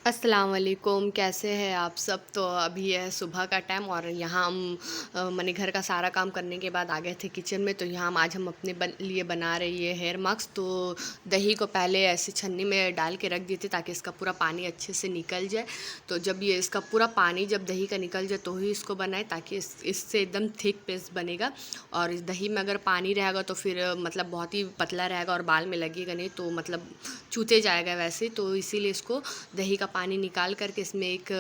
अस्सलाम वालेकुम, कैसे हैं आप सब। तो अभी है सुबह का टाइम और यहाँ हम मैंने घर का सारा काम करने के बाद आ गए थे किचन में। तो यहाँ आज हम अपने लिए बना रही है हेयर मास्क। तो दही को पहले ऐसे छन्नी में डाल के रख दिए थे ताकि इसका पूरा पानी अच्छे से निकल जाए। तो जब ये इसका पूरा पानी जब दही का निकल जाए तो ही इसको बनाए, ताकि इससे एकदम थिक पेस्ट बनेगा। और इस दही में अगर पानी रहेगा तो फिर मतलब बहुत ही पतला रहेगा और बाल में लगेगा नहीं, तो मतलब चूते जाएगा वैसे। तो इसीलिए इसको दही का पानी निकाल करके इसमें एक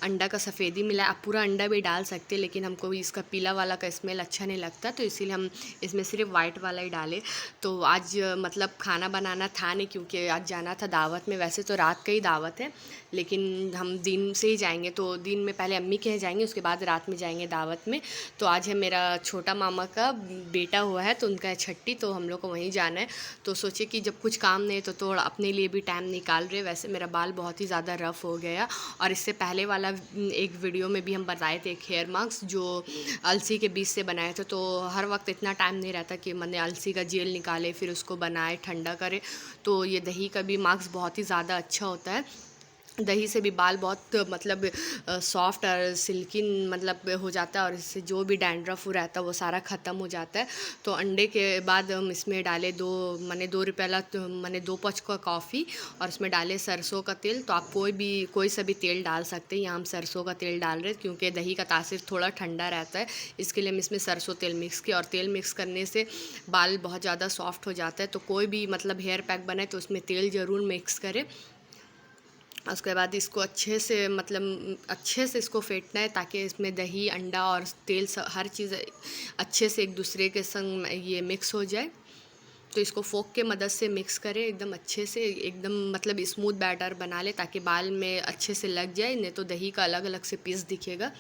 अंडा का सफ़ेदी मिला। आप पूरा अंडा भी डाल सकते हैं, लेकिन हमको इसका पीला वाला का स्मेल अच्छा नहीं लगता, तो इसीलिए हम इसमें सिर्फ वाइट वाला ही डाले। तो आज मतलब खाना बनाना था नहीं, क्योंकि आज जाना था दावत में। वैसे तो रात का ही दावत है, लेकिन हम दिन से ही जाएंगे। तो दिन में पहले अम्मी के यहाँ जाएंगे, उसके बाद रात में जाएंगे दावत में। तो आज है मेरा छोटा मामा का बेटा हुआ है, तो उनका है छठी, तो हम लोग को वहीं जाना है। तो सोचे कि जब कुछ काम नहीं है तो थोड़ा अपने लिए भी टाइम निकाल रहे। वैसे मेरा बाल बहुत ही ज़्यादा रफ़ हो गया, और इससे पहले वाला एक वीडियो में भी हम बताए थे एक हेयर मास्क जो अलसी के बीज से बनाए थे। तो हर वक्त इतना टाइम नहीं रहता कि मैंने अलसी का जेल निकाले फिर उसको बनाए ठंडा करे। तो ये दही का भी मास्क बहुत ही ज़्यादा अच्छा होता है। दही से भी बाल बहुत मतलब सॉफ्ट और सिल्की मतलब हो जाता है, और इससे जो भी डैंड्रफ रहता है वो सारा ख़त्म हो जाता है। तो अंडे के बाद हम इसमें डाले मैंने 2 रुपये वाला मैंने 2 पंच का कॉफ़ी, और इसमें डाले सरसों का तेल। तो आप कोई सा भी तेल डाल सकते हैं। यहाँ हम सरसों का तेल डाल रहे हैं क्योंकि दही का तासीर थोड़ा ठंडा रहता है, इसके लिए हम इसमें सरसों तेल मिक्स किया। और तेल मिक्स करने से बाल बहुत ज़्यादा सॉफ्ट हो जाता है। तो कोई भी मतलब हेयर पैक बनाए तो उसमें तेल ज़रूर मिक्स करें। उसके बाद इसको अच्छे से मतलब अच्छे से इसको फेंटना है, ताकि इसमें दही अंडा और तेल हर चीज़ अच्छे से एक दूसरे के संग ये मिक्स हो जाए। तो इसको फोक के मदद से मिक्स करें एकदम अच्छे से, एकदम मतलब स्मूथ बैटर बना ले ताकि बाल में अच्छे से लग जाए, नहीं तो दही का अलग अलग से पीस दिखेगा।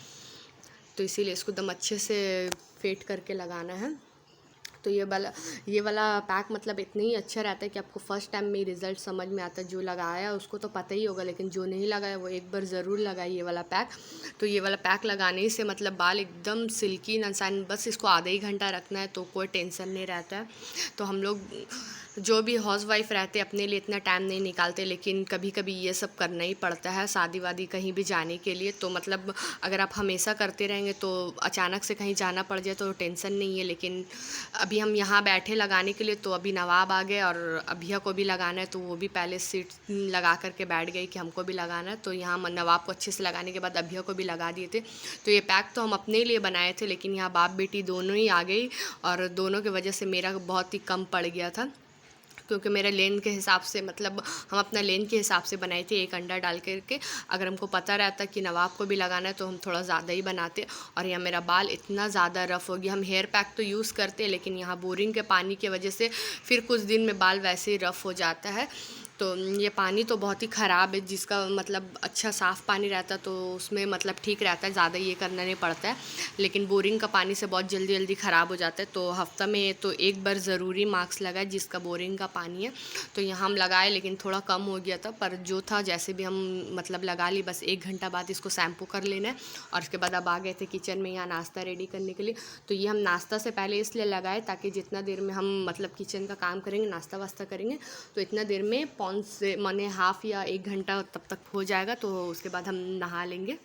तो इसीलिए इसको एकदम अच्छे से फेंट करके लगाना है। तो ये वाला पैक मतलब इतना ही अच्छा रहता है कि आपको फ़र्स्ट टाइम में रिज़ल्ट समझ में आता है। जो लगाया उसको तो पता ही होगा, लेकिन जो नहीं लगाया वो एक बार ज़रूर लगाए ये वाला पैक। तो ये वाला पैक लगाने से मतलब बाल एकदम सिल्की इंसान, बस इसको आधा ही घंटा रखना है तो कोई टेंशन नहीं रहता है। तो हम लोग जो भी हाउस वाइफ रहते अपने लिए इतना टाइम नहीं निकालते, लेकिन कभी कभी ये सब करना ही पड़ता है शादी वादी कहीं भी जाने के लिए। तो मतलब अगर आप हमेशा करते रहेंगे तो अचानक से कहीं जाना पड़ जाए तो टेंशन नहीं है। लेकिन अभी हम यहाँ बैठे लगाने के लिए, तो अभी नवाब आ गए और अभिया को भी लगाना है, तो वो भी पहले सीट लगा करके बैठ गई कि हमको भी लगाना है। तो यहाँ नवाब को अच्छे से लगाने के बाद अभिया को भी लगा दिए थे। तो ये पैक तो हम अपने लिए बनाए थे, लेकिन यहाँ बाप बेटी दोनों ही आ गई, और दोनों की वजह से मेरा बहुत ही कम पड़ गया था। क्योंकि मेरे लेन के हिसाब से मतलब हम अपना लेन के हिसाब से बनाए थे एक अंडा डाल करके। अगर हमको पता रहता कि नवाब को भी लगाना है तो हम थोड़ा ज़्यादा ही बनाते। और यहाँ मेरा बाल इतना ज़्यादा रफ़ हो गया। हम हेयर पैक तो यूज़ करते हैं, लेकिन यहाँ बोरिंग के पानी की वजह से फिर कुछ दिन में बाल वैसे ही रफ़ हो जाता है। तो ये पानी तो बहुत ही ख़राब है, जिसका मतलब अच्छा साफ़ पानी रहता तो उसमें मतलब ठीक रहता है, ज़्यादा ये करना नहीं पड़ता है। लेकिन बोरिंग का पानी से बहुत जल्दी जल्दी ख़राब हो जाता है। तो हफ्ता में तो एक बार ज़रूरी मास्क लगाए जिसका बोरिंग का पानी है। तो यहाँ हम लगाए, लेकिन थोड़ा कम हो गया था, पर जो था जैसे भी हम मतलब लगा ली। बस 1 घंटा बाद इसको शैम्पू कर लेना है। और उसके बाद अब आ गए थे किचन में यहाँ नाश्ता रेडी करने के लिए। तो ये हम नाश्ता से पहले इसलिए लगाए ताकि जितना देर में हम मतलब किचन का काम करेंगे, नाश्ता वास्ता करेंगे, तो इतना देर में पौन से माने हाफ़ या 1 घंटा तब तक हो जाएगा। तो उसके बाद हम नहा लेंगे।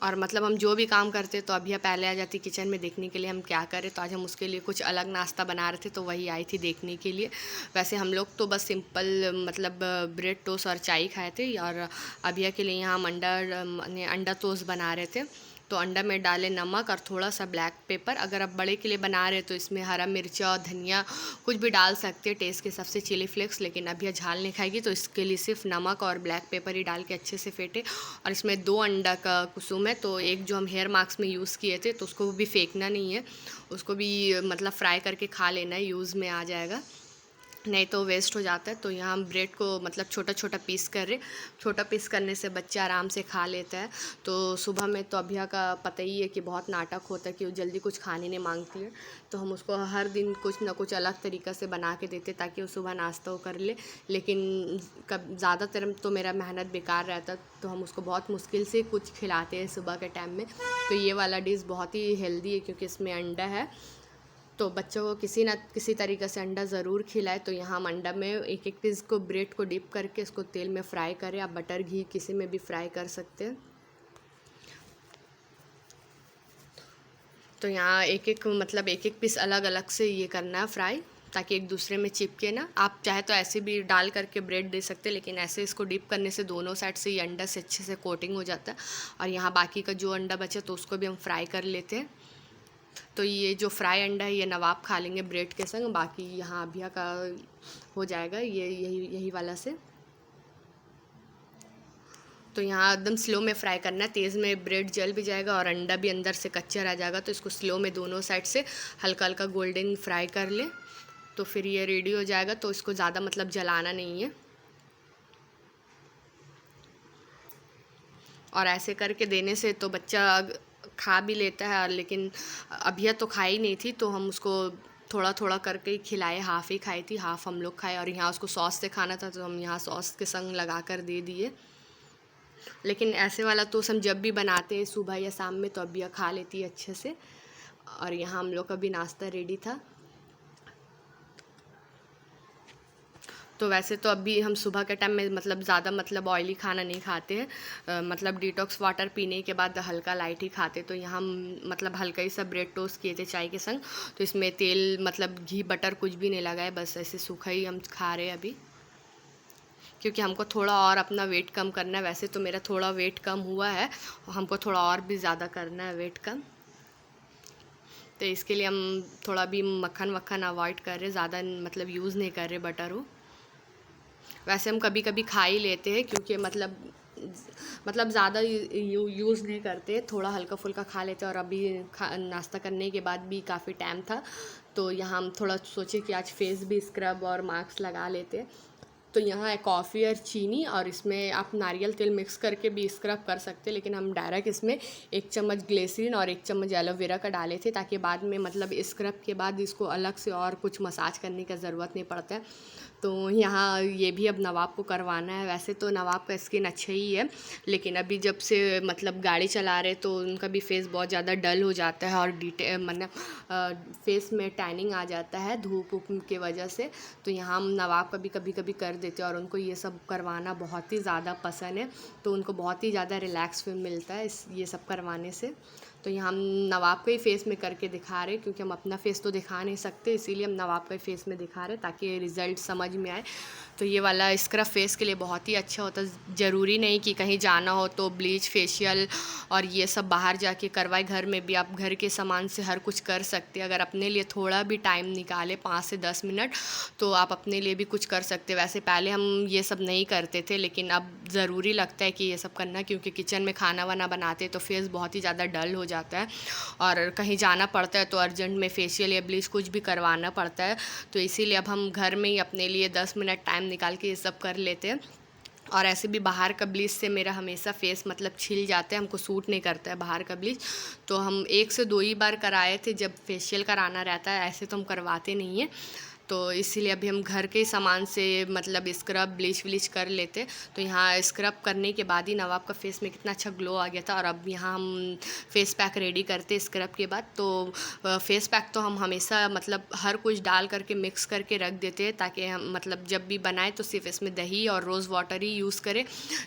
और मतलब हम जो भी काम करते तो अभी पहले आ जाती किचन में देखने के लिए हम क्या करें। तो आज हम उसके लिए कुछ अलग नाश्ता बना रहे थे, तो वही आई थी देखने के लिए। वैसे हम लोग तो बस सिंपल मतलब ब्रेड टोस्ट और चाय खाए थे। और अभिया के लिए यहाँ हम अंडा टोस्ट बना रहे थे। तो अंडा में डाले नमक और थोड़ा सा ब्लैक पेपर। अगर आप बड़े के लिए बना रहे तो इसमें हरा मिर्चा धनिया कुछ भी डाल सकते हैं टेस्ट के हिसाब से, चिली फ्लेक्स। लेकिन अभी झाल नहीं खाएगी तो इसके लिए सिर्फ नमक और ब्लैक पेपर ही डाल के अच्छे से फेंटे। और इसमें 2 अंडा का कुसुम है। तो एक जो हम हेयर मास्क में यूज़ किए थे तो उसको भी फेंकना नहीं है, उसको भी मतलब फ्राई करके खा लेना है, यूज़ में आ जाएगा, नहीं तो वेस्ट हो जाता है। तो यहाँ हम ब्रेड को मतलब छोटा छोटा पीस कर रहे। छोटा पीस करने से बच्चा आराम से खा लेता है। तो सुबह में तो अभिया का पता ही है कि बहुत नाटक होता है कि वो जल्दी कुछ खाने नहीं मांगती है। तो हम उसको हर दिन कुछ ना कुछ अलग तरीक़ा से बना के देते ताकि वो सुबह नाश्ता वो कर ले। लेकिन कब ज़्यादातर तो मेरा मेहनत बेकार रहता, तो हम उसको बहुत मुश्किल से कुछ खिलाते हैं सुबह के टाइम में। तो ये वाला डिश बहुत ही हेल्दी है क्योंकि इसमें अंडा है। तो बच्चों को किसी ना किसी तरीके से अंडा ज़रूर खिलाए। तो यहाँ हम अंडा में एक एक पीस को ब्रेड को डिप करके इसको तेल में फ्राई करें। आप बटर घी किसी में भी फ्राई कर सकते हैं। तो यहाँ एक एक मतलब एक एक पीस अलग अलग से ये करना है फ्राई, ताकि एक दूसरे में चिपके ना। आप चाहे तो ऐसे भी डाल करके ब्रेड दे सकते हैं, लेकिन ऐसे इसको डिप करने से दोनों साइड से ये अंडा से अच्छे से कोटिंग हो जाता है। और यहाँ बाकी का जो अंडा बचे तो उसको भी हम फ्राई कर लेते हैं। तो ये जो फ्राई अंडा है ये नवाब खा लेंगे ब्रेड के संग, बाकी यहाँ अभिया का हो जाएगा ये यही वाला से। तो यहाँ एकदम स्लो में फ्राई करना है, तेज़ में ब्रेड जल भी जाएगा और अंडा भी अंदर से कच्चा रह जाएगा। तो इसको स्लो में दोनों साइड से हल्का हल्का गोल्डन फ्राई कर ले, तो फिर ये रेडी हो जाएगा। तो इसको ज़्यादा मतलब जलाना नहीं है। और ऐसे करके देने से तो बच्चा खा भी लेता है, लेकिन अभिया तो खाई नहीं थी, तो हम उसको थोड़ा थोड़ा करके ही खिलाए। हाफ़ ही खाई थी, हाफ़ हम लोग खाए। और यहाँ उसको सॉस से खाना था तो हम यहाँ सॉस के संग लगा कर दे दिए। लेकिन ऐसे वाला तो हम जब भी बनाते हैं सुबह या शाम में, तो अभिया खा लेती है अच्छे से। और यहाँ हम लोग का भी नाश्ता रेडी था। तो वैसे तो अभी हम सुबह के टाइम में मतलब ज़्यादा मतलब ऑयली खाना नहीं खाते हैं, मतलब डिटॉक्स वाटर पीने के बाद हल्का लाइट ही खाते। तो यहाँ हम मतलब हल्का ही सा ब्रेड टोस्ट किए थे चाय के संग। तो इसमें तेल मतलब घी बटर कुछ भी नहीं लगाए, बस ऐसे सूखा ही हम खा रहे हैं अभी, क्योंकि हमको थोड़ा और अपना वेट कम करना है। वैसे तो मेरा थोड़ा वेट कम हुआ है, हमको थोड़ा और भी ज़्यादा करना है वेट कम। तो इसके लिए हम थोड़ा भी मक्खन वक्खन अवॉइड कर रहे, ज़्यादा मतलब यूज़ नहीं कर रहे बटर हो। वैसे हम कभी कभी खा ही लेते हैं, क्योंकि मतलब ज़्यादा यूज़ नहीं करते, थोड़ा हल्का फुल्का खा लेते हैं। और अभी नाश्ता करने के बाद भी काफ़ी टाइम था, तो यहाँ हम थोड़ा सोचे कि आज फेस भी स्क्रब और मास्क लगा लेते। तो यहाँ है कॉफ़ी और चीनी, और इसमें आप नारियल तेल मिक्स करके भी स्क्रब कर सकते हैं, लेकिन हम डायरेक्ट इसमें 1 चम्मच ग्लिसरीन और 1 चम्मच एलोवेरा का डाले थे, ताकि बाद में मतलब स्क्रब के बाद इसको अलग से और कुछ मसाज करने का ज़रूरत नहीं पड़ता है। तो यहाँ ये भी अब नवाब को करवाना है। वैसे तो नवाब का स्किन अच्छा ही है, लेकिन अभी जब से मतलब गाड़ी चला रहे तो उनका भी फेस बहुत ज़्यादा डल हो जाता है, और मतलब फेस में टैनिंग आ जाता है धूप वूप की वजह से। तो यहाँ हम नवाब का भी कभी कभी कर देते हैं, और उनको ये सब करवाना बहुत ही ज़्यादा पसंद है। तो उनको बहुत ही ज़्यादा रिलैक्स फील मिलता है ये सब करवाने से। तो यहाँ हम नवाब का ही फेस में करके दिखा रहे, क्योंकि हम अपना फेस तो दिखा नहीं सकते, इसीलिए हम नवाब का ही फेस में दिखा रहे ताकि रिज़ल्ट समझ में आए। तो ये वाला स्क्रब फेस के लिए बहुत ही अच्छा होता है। ज़रूरी नहीं कि कहीं जाना हो तो ब्लीच फेशियल और ये सब बाहर जाके करवाए, घर में भी आप घर के सामान से हर कुछ कर सकते हैं। अगर अपने लिए थोड़ा भी टाइम निकाले 5 से 10 मिनट, तो आप अपने लिए भी कुछ कर सकते। वैसे पहले हम ये सब नहीं करते थे, लेकिन अब ज़रूरी लगता है कि ये सब करना, क्योंकि किचन में खाना वाना बनाते तो फेस बहुत ही ज़्यादा डल हो जाता है, और कहीं जाना पड़ता है तो अर्जेंट में फेशियल या ब्लीच कुछ भी करवाना पड़ता है। तो इसीलिए अब हम घर में ही अपने लिए 10 मिनट टाइम निकाल के ये सब कर लेते हैं। और ऐसे भी बाहर का ब्लीच से मेरा हमेशा फेस मतलब छिल जाता है, हमको सूट नहीं करता है बाहर का ब्लीच। तो हम 1 से 2 ही बार कराए थे जब फेशियल कराना रहता है, ऐसे तो हम करवाते नहीं हैं। तो इसीलिए अभी हम घर के सामान से मतलब स्क्रब ब्लीच व्लीच कर लेते। तो यहाँ स्क्रब करने के बाद ही नवाब का फेस में कितना अच्छा ग्लो आ गया था। और अब यहाँ हम फेस पैक रेडी करते स्क्रब के बाद। तो फेस पैक तो हम हमेशा मतलब हर कुछ डाल करके मिक्स करके रख देते हैं, ताकि हम मतलब जब भी बनाए तो सिर्फ इसमें दही और रोज़ वाटर ही यूज़ करें,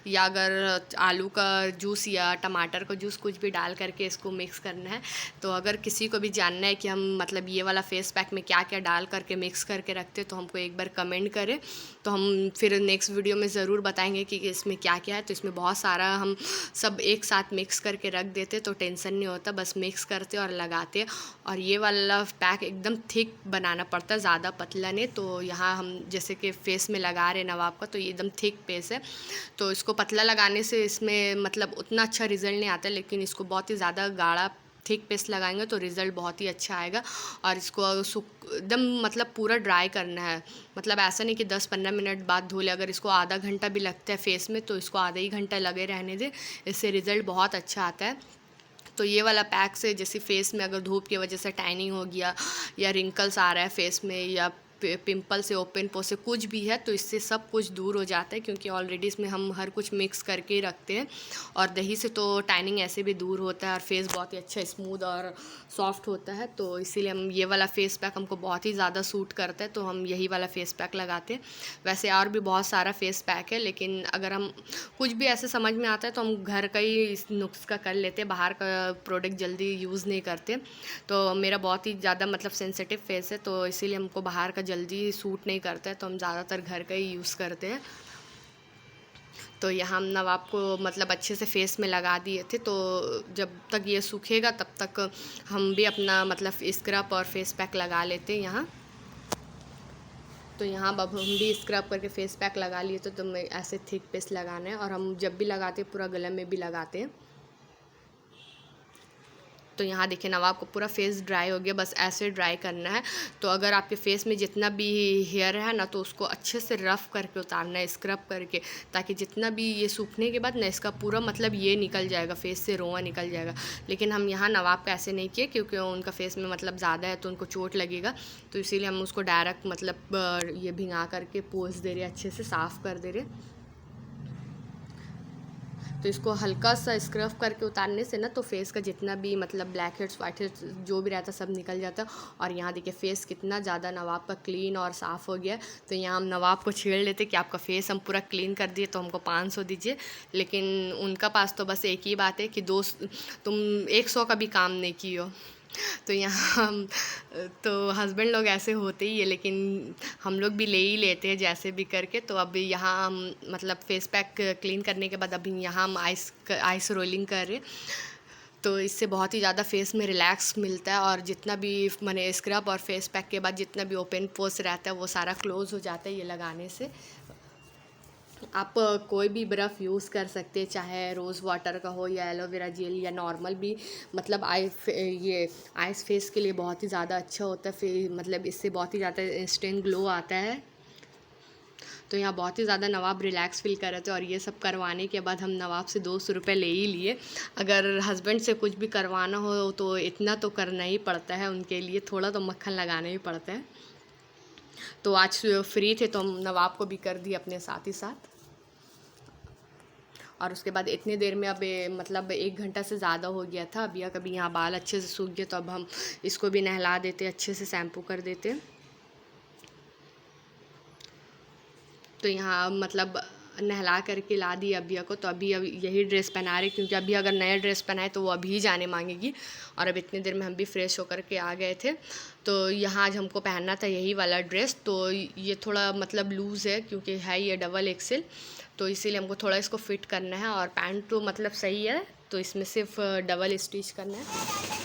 या अगर आलू का जूस या टमाटर का जूस कुछ भी डाल करके इसको मिक्स करना है। तो अगर किसी को भी जानना है कि हम मतलब ये वाला फेस पैक में क्या क्या डाल करके मिक्स करके रखते, तो हमको एक बार कमेंट करें, तो हम फिर नेक्स्ट वीडियो में ज़रूर बताएंगे कि इसमें क्या क्या है। तो इसमें बहुत सारा हम सब एक साथ मिक्स करके रख देते, तो टेंशन नहीं होता, बस मिक्स करते और लगाते। और ये वाला पैक एकदम थिक बनाना पड़ता है, ज़्यादा पतला नहीं। तो यहाँ हम जैसे कि फेस में लगा रहे नवाब का, तो ये एकदम थिक फेस है, तो इसको पतला लगाने से इसमें मतलब उतना अच्छा रिज़ल्ट नहीं आता, लेकिन इसको बहुत ही ज़्यादा गाढ़ा थिक पेस्ट लगाएंगे तो रिज़ल्ट बहुत ही अच्छा आएगा। और इसको एकदम मतलब पूरा ड्राई करना है, मतलब ऐसा नहीं कि 10-15 मिनट बाद धो ले। अगर इसको आधा घंटा भी लगता है फेस में, तो इसको आधा ही घंटा लगे रहने दे, इससे रिज़ल्ट बहुत अच्छा आता है। तो ये वाला पैक से जैसे फेस में अगर धूप की वजह से टैनिंग हो गया, या रिंकल्स आ रहा है फेस में, या पिंपल से, ओपन पोर्स से कुछ भी है तो इससे सब कुछ दूर हो जाता है, क्योंकि ऑलरेडी इसमें हम हर कुछ मिक्स करके ही रखते हैं। और दही से तो टैनिंग ऐसे भी दूर होता है और फेस बहुत ही अच्छा स्मूथ और सॉफ्ट होता है। तो इसीलिए हम ये वाला फेस पैक हमको बहुत ही ज़्यादा सूट करता है, तो हम यही वाला फेस पैक लगाते हैं। वैसे और भी बहुत सारा फेस पैक है, लेकिन अगर हम कुछ भी ऐसे समझ में आता है तो हम घर का ही इस नुस्खा कर लेते हैं, बाहर का प्रोडक्ट जल्दी यूज़ नहीं करते। तो मेरा बहुत ही ज़्यादा मतलब सेंसिटिव फेस है, तो इसीलिए हमको बाहर का जल्दी सूट नहीं करता है, तो हम ज़्यादातर घर का ही यूज़ करते हैं। तो यहाँ हम नवाब को मतलब अच्छे से फेस में लगा दिए थे, तो जब तक ये सूखेगा तब तक हम भी अपना मतलब स्क्रब और फेस पैक लगा लेते हैं यहाँ। तो यहाँ अब हम भी स्क्रब करके फेस पैक लगा लिए, तो मैं ऐसे थिक पेस्ट लगाना है, और हम जब भी लगाते हैं पूरा गले में भी लगाते हैं। तो यहाँ देखिए नवाब को पूरा फेस ड्राई हो गया, बस ऐसे ड्राई करना है। तो अगर आपके फेस में जितना भी हेयर है ना, तो उसको अच्छे से रफ़ करके उतारना है स्क्रब करके, ताकि जितना भी ये सूखने के बाद ना इसका पूरा मतलब ये निकल जाएगा, फेस से रोआ निकल जाएगा। लेकिन हम यहाँ नवाब का ऐसे नहीं किए, क्योंकि उनका फेस में मतलब ज़्यादा है तो उनको चोट लगेगा, तो इसीलिए हम उसको डायरेक्ट मतलब ये भिंगा करके पोंछ दे रहे, अच्छे से साफ़ कर दे रहे। तो इसको हल्का सा स्क्रब करके उतारने से ना तो फेस का जितना भी मतलब ब्लैक हेड्स, वाइट हेड्स जो भी रहता है सब निकल जाता है। और यहाँ देखिए फेस कितना ज़्यादा नवाब का क्लीन और साफ़ हो गया। तो यहाँ हम नवाब को छेड़ लेते कि आपका फेस हम पूरा क्लीन कर दिए तो हमको 500 दीजिए, लेकिन उनका पास तो बस एक ही बात है कि दोस्त तुम 100 का भी काम नहीं की हो। तो यहाँ हम तो हस्बैंड लोग ऐसे होते ही है, लेकिन हम लोग भी ले ही लेते हैं जैसे भी करके। तो अभी यहाँ हम मतलब फेस पैक क्लीन करने के बाद अभी यहाँ हम आइस रोलिंग कर रहे हैं। तो इससे बहुत ही ज़्यादा फेस में रिलैक्स मिलता है, और जितना भी मैंने स्क्रब और फेस पैक के बाद जितना भी ओपन पोर्स रहता है वो सारा क्लोज़ हो जाता है ये लगाने से। आप कोई भी बर्फ़ यूज़ कर सकते हैं, चाहे रोज़ वाटर का हो या एलोवेरा जेल या नॉर्मल भी, मतलब ये आइस फेस के लिए बहुत ही ज़्यादा अच्छा होता है। फिर मतलब इससे बहुत ही ज़्यादा इंस्टेंट ग्लो आता है। तो यहाँ बहुत ही ज़्यादा नवाब रिलैक्स फील कर रहे थे, और ये सब करवाने के बाद हम नवाब से 200 रुपये ले ही लिए। अगर हस्बैंड से कुछ भी करवाना हो तो इतना तो करना ही पड़ता है, उनके लिए थोड़ा तो मक्खन लगाना ही पड़ता है। तो आज फ्री थे तो हम नवाब को भी कर दिए अपने साथ ही साथ। और उसके बाद इतनी देर में अब मतलब 1 घंटा से ज़्यादा हो गया था। अभी कभी यहाँ बाल अच्छे से सूख गए, तो अब हम इसको भी नहला देते, अच्छे से शैम्पू कर देते। तो यहाँ मतलब नहला करके ला दी अभिया को, तो अभी यही ड्रेस पहना रही, क्योंकि अभी अगर नया ड्रेस पहनाए तो वो अभी जाने मांगेगी। और अब इतनी देर में हम भी फ्रेश होकर के आ गए थे। तो यहाँ आज हमको पहनना था यही वाला ड्रेस। तो ये थोड़ा मतलब लूज़ है, क्योंकि है ये डबल एक्सेल, तो इसीलिए हमको थोड़ा इसको फिट करना है। और पैंट तो मतलब सही है, तो इसमें सिर्फ डबल स्टिच करना है।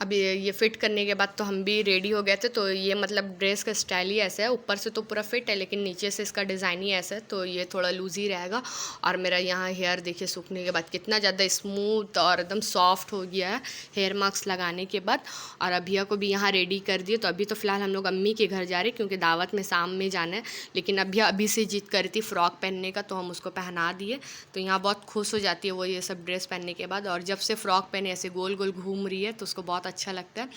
अभी ये फ़िट करने के बाद तो हम भी रेडी हो गए थे। तो ये मतलब ड्रेस का स्टाइल ही ऐसा है, ऊपर से तो पूरा फिट है, लेकिन नीचे से इसका डिज़ाइन ही ऐसा है, तो ये थोड़ा लूज़ ही रहेगा। और मेरा यहाँ हेयर देखिए सूखने के बाद कितना ज़्यादा स्मूथ और एकदम सॉफ्ट हो गया है हेयर मास्क लगाने के बाद। और अभिया को भी यहाँ रेडी कर दिए। तो अभी तो फ़िलहाल हम लोग अम्मी के घर जा रहे हैं, क्योंकि दावत में शाम में जाना है। लेकिन अभिया अभी से जिद करी थी फ़्रॉक पहनने का, तो हम उसको पहना दिए। तो यहाँ बहुत खुश हो जाती है वो ये सब ड्रेस पहनने के बाद। और जब से फ़्रॉक पहने ऐसे गोल गोल घूम रही है तो उसको बहुत अच्छा लगता है।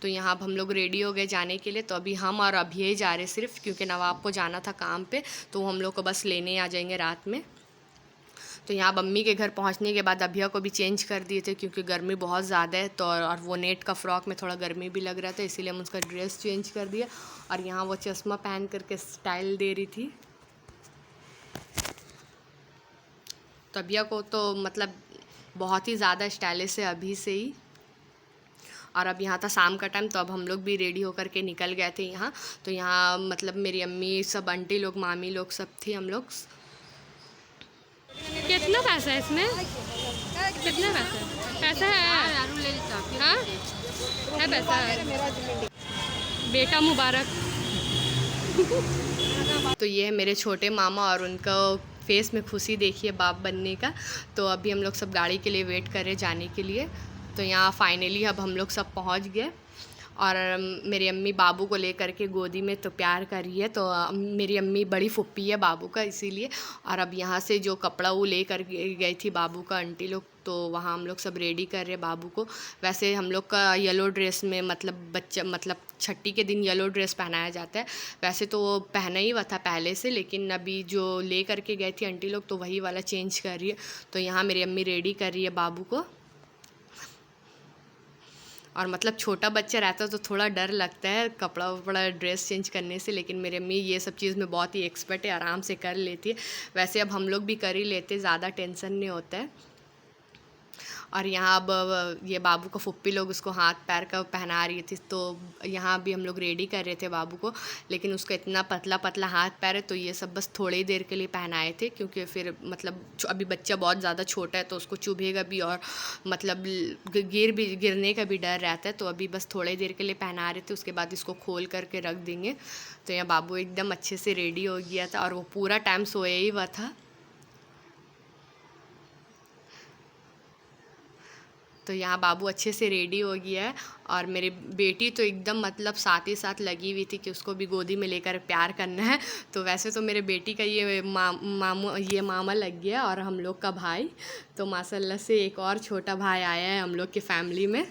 तो यहाँ अब हम लोग रेडी हो गए जाने के लिए। तो अभी हम और अभी जा रहे सिर्फ, क्योंकि नवाब को जाना था काम पे, तो हम लोग को बस लेने आ जाएंगे रात में। तो यहाँ मम्मी के घर पहुँचने के बाद अभिया को भी चेंज कर दिए थे, क्योंकि गर्मी बहुत ज़्यादा है। तो और वो नेट का फ्रॉक में थोड़ा गर्मी भी लग रहा था, इसीलिए हम उसका ड्रेस चेंज कर दिया। और यहाँ वो चश्मा पहन करके स्टाइल दे रही थी। तो अभिया को तो मतलब बहुत ही ज़्यादा स्टाइलिश है अभी से ही। और अब यहाँ था शाम का टाइम, तो अब हम लोग भी रेडी होकर के निकल गए थे यहाँ। तो यहाँ मतलब मेरी अम्मी सब, आंटी लोग, मामी लोग सब थी हम लोग। कितना पैसा है इसमें? कितना पैसा है? हाँ है पैसा है। बेटा मुबारक। तो ये है मेरे छोटे मामा, और उनका फेस में खुशी देखिए बाप बनने का। तो अभी हम लोग सब गाड़ी के लिए वेट कर रहे जाने के लिए। तो यहाँ फाइनली अब हम लोग सब पहुँच गए। और मेरी अम्मी बाबू को लेकर के गोदी में तो प्यार कर रही है। तो मेरी अम्मी बड़ी फुप्पी है बाबू का, इसीलिए। और अब यहाँ से जो कपड़ा वो ले कर गई थी बाबू का आंटी लोग तो वहाँ हम लोग सब रेडी कर रहे बाबू को। वैसे हम लोग का येलो ड्रेस में मतलब छठी के दिन येलो ड्रेस पहनाया जाता है। वैसे तो वो पहना ही हुआ था पहले से, लेकिन अभी जो ले करके गए थे आंटी लोग तो वही वाला चेंज कर रही है। तो यहाँ मेरी अम्मी रेडी कर रही है बाबू को। और मतलब छोटा बच्चा रहता है तो थोड़ा डर लगता है कपड़ा वपड़ा ड्रेस चेंज करने से, लेकिन मेरी अम्मी ये सब चीज़ में बहुत ही एक्सपर्ट है, आराम से कर लेती है। वैसे अब हम लोग भी कर ही लेते, ज़्यादा टेंशन नहीं होता है। और यहाँ अब ये बाबू को फुप्पी लोग उसको हाथ पैर का पहना रही थी, तो यहाँ भी हम लोग रेडी कर रहे थे बाबू को। लेकिन उसका इतना पतला पतला हाथ पैर है तो ये सब बस थोड़ी देर के लिए पहनाए थे, क्योंकि फिर मतलब अभी बच्चा बहुत ज़्यादा छोटा है तो उसको चुभेगा भी और मतलब गिरने का भी डर रहता है। तो अभी बस थोड़ी देर के लिए पहना रहे थे, उसके बाद इसको खोल करके रख देंगे। तो यहाँ बाबू एकदम अच्छे से रेडी हो गया था और वो पूरा टाइम सोया ही हुआ था। तो यहाँ बाबू अच्छे से रेडी हो गया है और मेरी बेटी तो एकदम मतलब साथ ही साथ लगी हुई थी कि उसको भी गोदी में लेकर प्यार करना है। तो वैसे तो मेरे बेटी का ये मामा लग गया और हम लोग का भाई, तो माशाल्लाह से एक और छोटा भाई आया है हम लोग की फैमिली में।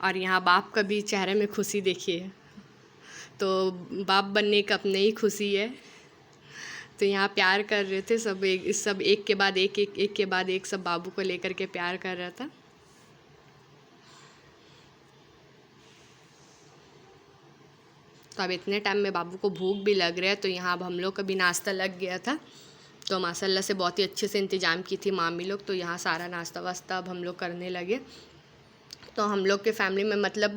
और यहाँ बाप का भी चेहरे में खुशी देखिए, तो बाप बनने का अपने ही खुशी है। तो यहाँ प्यार कर रहे थे सब एक के बाद एक के बाद एक सब बाबू को लेकर के प्यार कर रहा था। तो अब इतने टाइम में बाबू को भूख भी लग रहा है, तो यहाँ अब हम लोग का भी नाश्ता लग गया था। तो माशाल्लाह से बहुत ही अच्छे से इंतज़ाम की थी मामी लोग, तो यहाँ सारा नाश्ता वास्ता अब हम लोग करने लगे। तो हम लोग के फैमिली में मतलब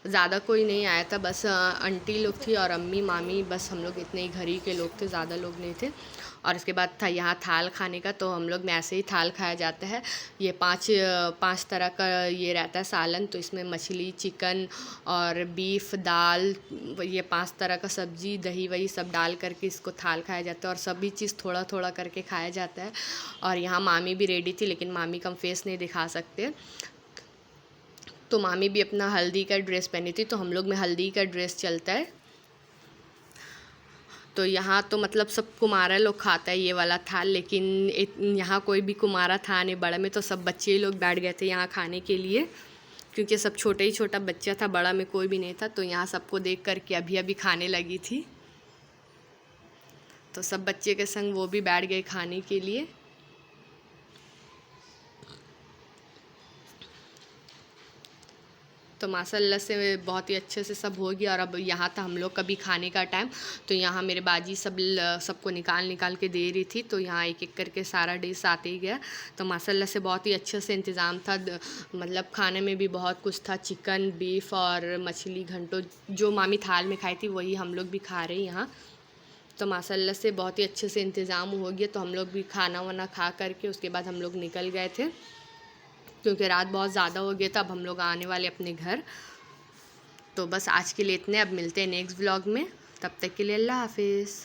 ज़्यादा कोई नहीं आया था, बस आंटी लोग थी और अम्मी मामी, बस हम लोग इतने ही घर ही के लोग थे, ज़्यादा लोग नहीं थे। और इसके बाद था यहाँ थाल खाने का, तो हम लोग में ऐसे ही थाल खाया जाता है। ये पाँच तरह का ये रहता है सालन, तो इसमें मछली, चिकन और बीफ, दाल, ये 5 तरह का सब्जी, दही वही सब डाल करके इसको थाल खाया जाता है और सभी चीज़ थोड़ा थोड़ा करके खाया जाता है। और यहाँ मामी भी रेडी थी, लेकिन मामी का हम फेस नहीं दिखा सकते। तो मामी भी अपना हल्दी का ड्रेस पहनी थी, तो हम लोग में हल्दी का ड्रेस चलता है। तो यहाँ तो मतलब सब कुमारा लोग खाता है ये वाला थाल, लेकिन यहाँ कोई भी कुमारा था नहीं, बड़ा में तो सब बच्चे लोग बैठ गए थे यहाँ खाने के लिए, क्योंकि सब छोटा ही छोटा बच्चा था, बड़ा में कोई भी नहीं था। तो यहाँ सबको देख कर के अभी अभी खाने लगी थी, तो सब बच्चे के संग वो भी बैठ गए खाने के लिए। तो माशाल्लाह से बहुत ही अच्छे से सब हो गया। और अब यहाँ था हम लोग का भी खाने का टाइम, तो यहाँ मेरे बाजी सबको निकाल के दे रही थी, तो यहाँ एक एक करके सारा डिश आते ही गया। तो माशाल्लाह से बहुत ही अच्छे से इंतज़ाम था, मतलब खाने में भी बहुत कुछ था, चिकन, बीफ और मछली घंटो, जो मामी थाल में खाई थी वही हम लोग भी खा रहे हैं यहाँ। तो माशाल्लाह से बहुत ही अच्छे से इंतज़ाम हो गया। तो हम लोग भी खाना वाना खा करके उसके बाद हम लोग निकल गए थे, क्योंकि रात बहुत ज़्यादा हो गया था, अब हम लोग आने वाले अपने घर। तो बस आज के लिए इतने, अब मिलते हैं नेक्स्ट व्लॉग में, तब तक के लिए अल्लाह हाफिज़।